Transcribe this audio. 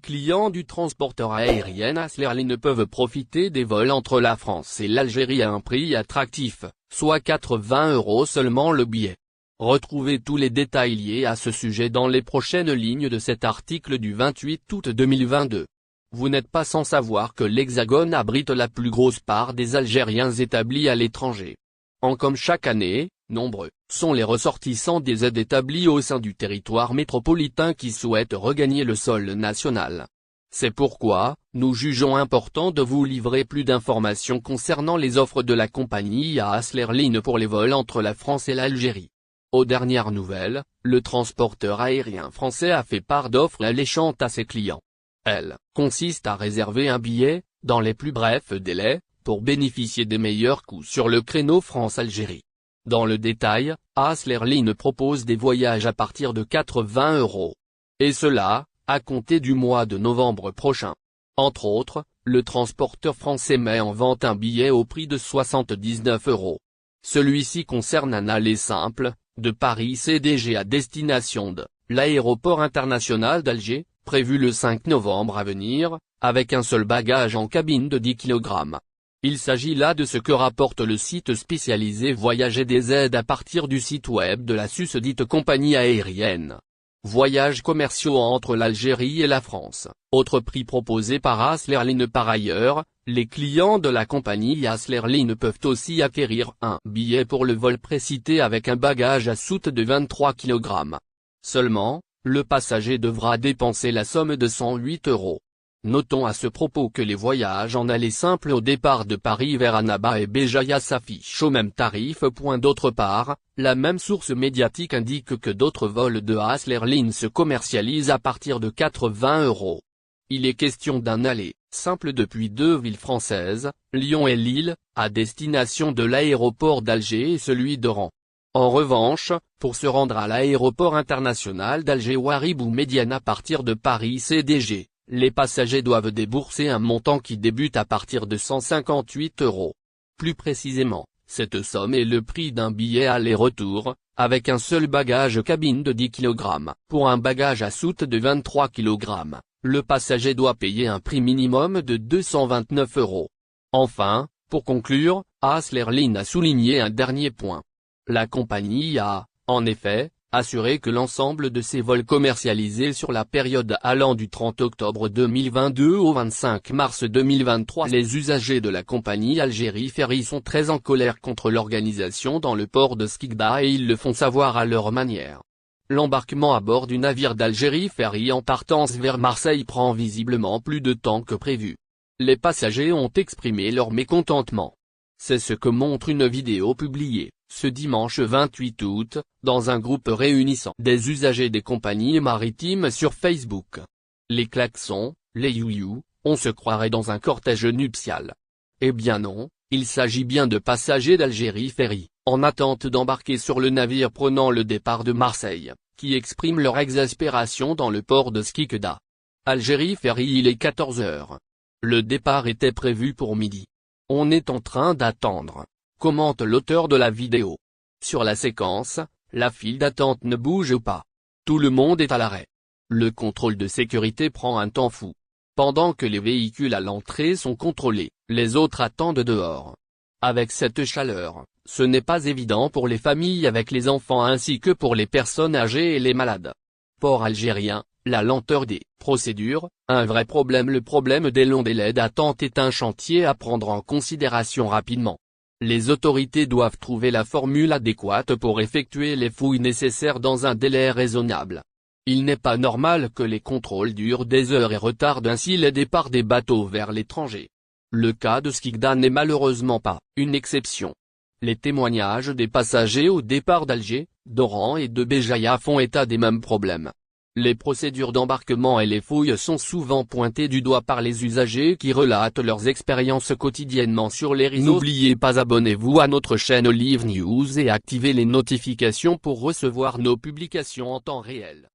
clients du transporteur aérien AS Airlines peuvent profiter des vols entre la France et l'Algérie à un prix attractif, soit 80 € seulement le billet. Retrouvez tous les détails liés à ce sujet dans les prochaines lignes de cet article du 28 août 2022. Vous n'êtes pas sans savoir que l'Hexagone abrite la plus grosse part des Algériens établis à l'étranger. Comme chaque année, nombreux sont les ressortissants des aides établis au sein du territoire métropolitain qui souhaitent regagner le sol national. C'est pourquoi, nous jugeons important de vous livrer plus d'informations concernant les offres de la compagnie AS Airlines pour les vols entre la France et l'Algérie. Aux dernières nouvelles, le transporteur aérien français a fait part d'offres alléchantes à ses clients. Elles consistent à réserver un billet, dans les plus brefs délais, pour bénéficier des meilleurs coûts sur le créneau France-Algérie. Dans le détail, AS Airlines propose des voyages à partir de 80 €. Et cela, à compter du mois de novembre prochain. Entre autres, le transporteur français met en vente un billet au prix de 79 €. Celui-ci concerne un aller simple, de Paris CDG à destination de l'aéroport international d'Alger, prévu le 5 novembre à venir, avec un seul bagage en cabine de 10 kg. Il s'agit là de ce que rapporte le site spécialisé Voyager des aides à partir du site web de la susdite compagnie aérienne. Voyages commerciaux entre l'Algérie et la France. Autre prix proposé par AS Airlines. Par ailleurs, les clients de la compagnie AS Airlines peuvent aussi acquérir un billet pour le vol précité avec un bagage à soute de 23 kg. Seulement, le passager devra dépenser la somme de 108 €. Notons à ce propos que les voyages en aller simple au départ de Paris vers Annaba et Béjaïa s'affichent au même tarif. D'autre part, la même source médiatique indique que d'autres vols de AS Airlines se commercialisent à partir de 80 €. Il est question d'un aller simple depuis deux villes françaises, Lyon et Lille, à destination de l'aéroport d'Alger et celui d'Oran. En revanche, pour se rendre à l'aéroport international d'Alger Ouarib ou Médiane à partir de Paris CDG, les passagers doivent débourser un montant qui débute à partir de 158 €. Plus précisément, cette somme est le prix d'un billet aller-retour, avec un seul bagage cabine de 10 kg. Pour un bagage à soute de 23 kg, le passager doit payer un prix minimum de 229 €. Enfin, pour conclure, AS Airlines a souligné un dernier point. La compagnie a, en effet, assuré que l'ensemble de ses vols commercialisés sur la période allant du 30 octobre 2022 au 25 mars 2023. Les usagers de la compagnie Algérie Ferry sont très en colère contre l'organisation dans le port de Skikda et ils le font savoir à leur manière. L'embarquement à bord du navire d'Algérie Ferry en partance vers Marseille prend visiblement plus de temps que prévu. Les passagers ont exprimé leur mécontentement. C'est ce que montre une vidéo publiée, ce dimanche 28 août, dans un groupe réunissant des usagers des compagnies maritimes sur Facebook. Les klaxons, les you-you, on se croirait dans un cortège nuptial. Eh bien non, il s'agit bien de passagers d'Algérie Ferry, en attente d'embarquer sur le navire prenant le départ de Marseille, qui expriment leur exaspération dans le port de Skikda. Algérie Ferry, il est 14 h. Le départ était prévu pour midi. On est en train d'attendre, commente l'auteur de la vidéo. Sur la séquence, la file d'attente ne bouge pas. Tout le monde est à l'arrêt. Le contrôle de sécurité prend un temps fou. Pendant que les véhicules à l'entrée sont contrôlés, les autres attendent dehors. Avec cette chaleur, ce n'est pas évident pour les familles avec les enfants ainsi que pour les personnes âgées et les malades. Port algérien, la lenteur des procédures, un vrai problème. Le problème des longs délais d'attente est un chantier à prendre en considération rapidement. Les autorités doivent trouver la formule adéquate pour effectuer les fouilles nécessaires dans un délai raisonnable. Il n'est pas normal que les contrôles durent des heures et retardent ainsi les départs des bateaux vers l'étranger. Le cas de Skikda n'est malheureusement pas une exception. Les témoignages des passagers au départ d'Alger, d'Oran et de Béjaïa font état des mêmes problèmes. Les procédures d'embarquement et les fouilles sont souvent pointées du doigt par les usagers qui relatent leurs expériences quotidiennement sur les réseaux. N'oubliez pas, abonnez-vous à notre chaîne Olive News et activez les notifications pour recevoir nos publications en temps réel.